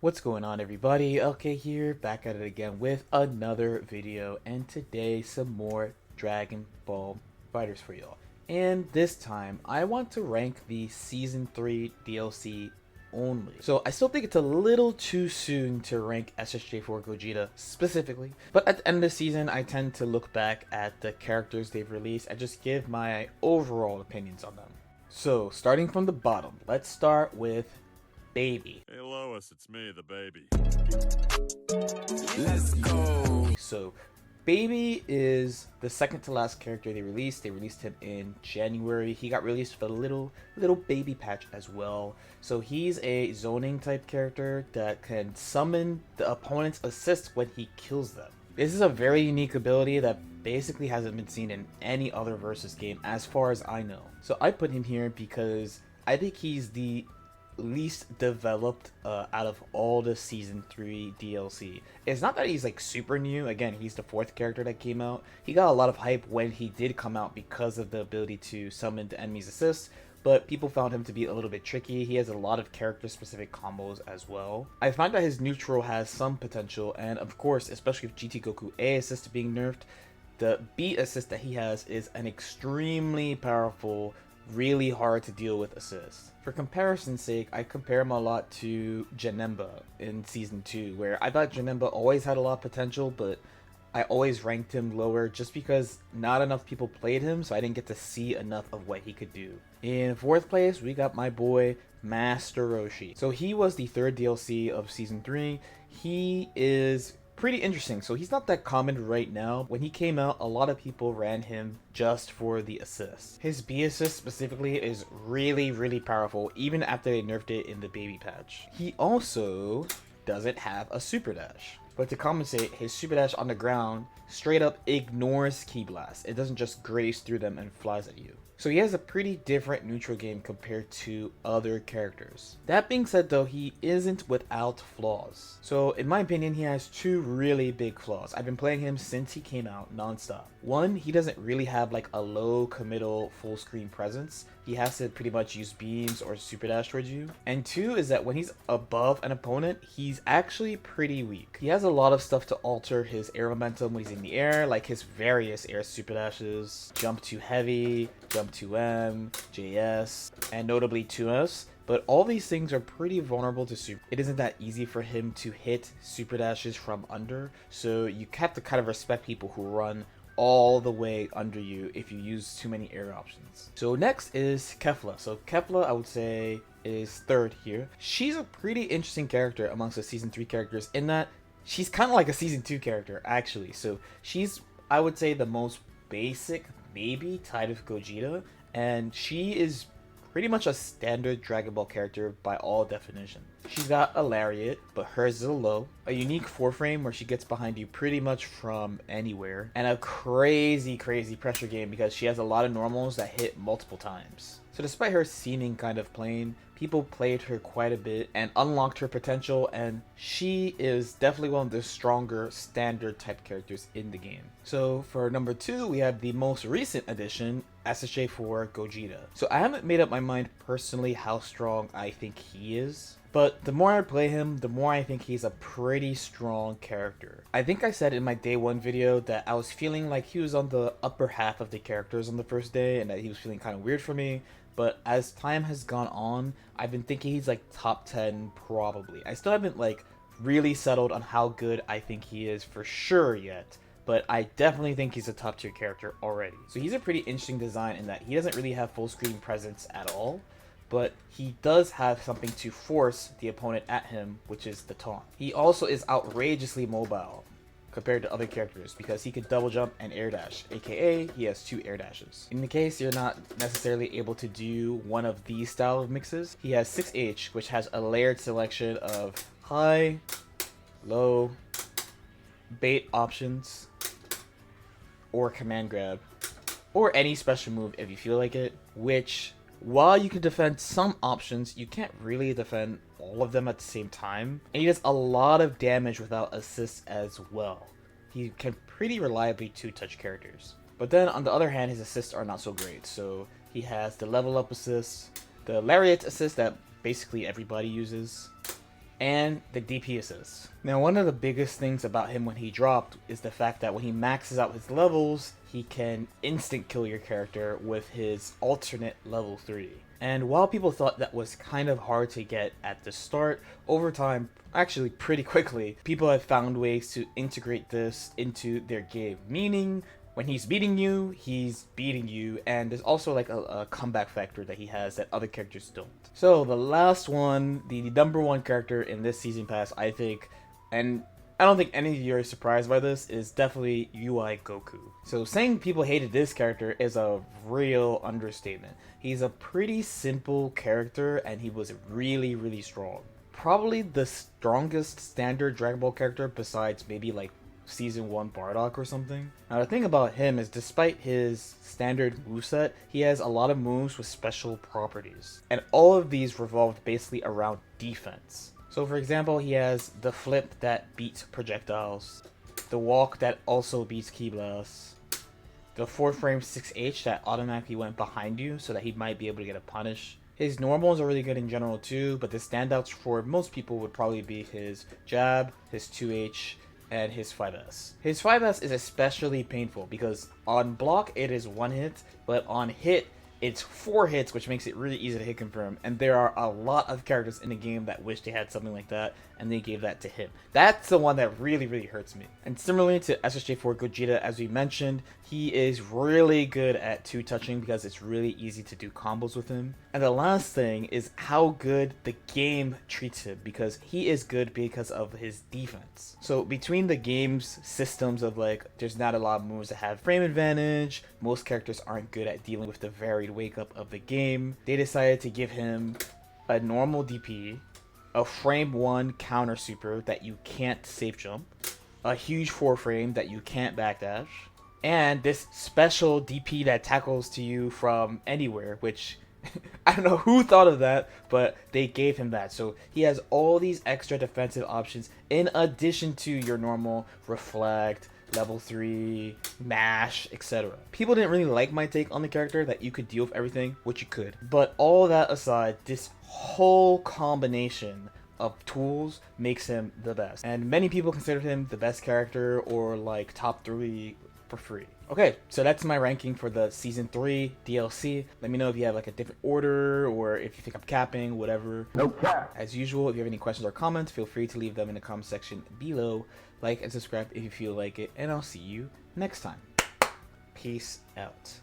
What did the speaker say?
What's going on, everybody? LK here, back at it again with another video, and today some more Dragon Ball FighterZ for y'all. And this time I want to rank the Season 3 DLC only. So I still think it's a little too soon to rank SSJ4 Gogeta specifically, but at the end of the season I tend to look back at the characters they've released and just give my overall opinions on them. So starting from the bottom, let's start with Baby. Hey Lois, it's me, the baby. Let's go. So, Baby is the second to last character they released. They released him in January. He got released with a little baby patch as well. So he's a zoning type character that can summon the opponent's assist when he kills them. This is a very unique ability that basically hasn't been seen in any other versus game as far as I know. So I put him here because I think he's the least developed out of all the season 3 DLC. It's not that he's like super new. Again, he's the fourth character that came out. He got a lot of hype when he did come out because of the ability to summon the enemy's assists, but people found him to be a little bit tricky. He has a lot of character specific combos as well. I find that his neutral has some potential, and of course, especially with GT Goku A assist being nerfed, the B assist that he has is an extremely powerful, really hard to deal with assist. For comparison's sake, I compare him a lot to Janemba in Season 2, where I thought Janemba always had a lot of potential, but I always ranked him lower just because not enough people played him, so I didn't get to see enough of what he could do. In fourth place, we got my boy, Master Roshi. So he was the third DLC of Season 3. He is pretty interesting. So he's not that common right now. When he came out, a lot of people ran him just for the assist. His B assist specifically is really powerful even after they nerfed it in the baby patch. He also doesn't have a super dash, but to compensate, his super dash on the ground straight up ignores Ki Blast. It doesn't just graze through them and flies at you. So he has a pretty different neutral game compared to other characters. That being said though, he isn't without flaws. So in my opinion, he has two really big flaws. I've been playing him since he came out non-stop. One, he doesn't really have like a low committal full screen presence. He has to pretty much use beams or super dash towards you. And two is that when he's above an opponent, he's actually pretty weak. He has a lot of stuff to alter his air momentum when he's in the air, like his various air super dashes, jump too heavy, jump 2M, JS, and notably 2S. But all these things are pretty vulnerable to super. It isn't that easy for him to hit super dashes from under, so you have to kind of respect people who run all the way under you if you use too many air options. So next is Kefla. So Kefla, I would say, is third here. She's a pretty interesting character amongst the Season 3 characters in that she's kind of like a Season 2 character, actually. So she's, I would say, the most basic, maybe, tied with Gogeta, and she is pretty much a standard Dragon Ball character by all definition. She's got a lariat, but hers is a low, a unique 4-frame where she gets behind you pretty much from anywhere, and a crazy pressure game because she has a lot of normals that hit multiple times. So despite her seeming kind of plain, people played her quite a bit and unlocked her potential, and she is definitely one of the stronger standard type characters in the game. So for number 2, we have the most recent addition, SSJ4 Gogeta. So I haven't made up my mind personally how strong I think he is, but the more I play him, the more I think he's a pretty strong character. I think I said in my day 1 video that I was feeling like he was on the upper half of the characters on the first day and that he was feeling kind of weird for me. But as time has gone on, I've been thinking he's like top 10 probably. I still haven't like really settled on how good I think he is for sure yet, but I definitely think he's a top tier character already. So he's a pretty interesting design in that he doesn't really have full screen presence at all, but he does have something to force the opponent at him, which is the taunt. He also is outrageously mobile compared to other characters because he could double jump and air dash, aka he has 2 air dashes. In the case you're not necessarily able to do one of these style of mixes, he has 6H, which has a layered selection of high, low, bait options, or command grab, or any special move if you feel like it, which while you can defend some options, you can't really defend all of them at the same time, and he does a lot of damage without assists as well. He can pretty reliably 2-touch characters. But then on the other hand, his assists are not so great. So he has the level up assist, the lariat assist that basically everybody uses, and the DP assist. Now, one of the biggest things about him when he dropped is the fact that when he maxes out his levels, he can instant kill your character with his alternate level 3. And while people thought that was kind of hard to get at the start, over time, actually pretty quickly, people have found ways to integrate this into their game. Meaning, when he's beating you, and there's also like a comeback factor that he has that other characters don't. So the last one, the number one character in this season pass, I think, and I don't think any of you are surprised by this, is definitely UI Goku. So saying people hated this character is a real understatement. He's a pretty simple character and he was really strong. Probably the strongest standard Dragon Ball character besides maybe like Season 1 Bardock or something. Now the thing about him is despite his standard moveset, he has a lot of moves with special properties. And all of these revolved basically around defense. So for example, he has the flip that beats projectiles, the walk that also beats ki blasts, the 4-frame 6H that automatically went behind you so that he might be able to get a punish. His normals are really good in general too, but the standouts for most people would probably be his jab, his 2H, and his 5S. His 5S is especially painful because on block it is 1 hit, but on hit it's 4 hits, which makes it really easy to hit confirm, and there are a lot of characters in the game that wish they had something like that, and they gave that to him. That's the one that really hurts me. And similarly to SSJ4 Gogeta, as we mentioned, he is really good at 2-touching because it's really easy to do combos with him. And the last thing is how good the game treats him, because he is good because of his defense. So between the game's systems of like, there's not a lot of moves that have frame advantage, most characters aren't good at dealing with the varied wake up of the game, they decided to give him a normal DP, a frame 1 counter super that you can't safe jump, a huge 4-frame that you can't backdash, and this special DP that tackles to you from anywhere, which I don't know who thought of that, but they gave him that. So he has all these extra defensive options in addition to your normal reflect, level 3, mash, etc. People didn't really like my take on the character that you could deal with everything, which you could. But all that aside, this whole combination of tools makes him the best. And many people consider him the best character or like top 3 for free. Okay, so that's my ranking for the Season 3 DLC. Let me know if you have like a different order or if you think I'm capping, whatever. No cap. As usual, if you have any questions or comments, feel free to leave them in the comment section below. Like and subscribe if you feel like it, and I'll see you next time. Peace out.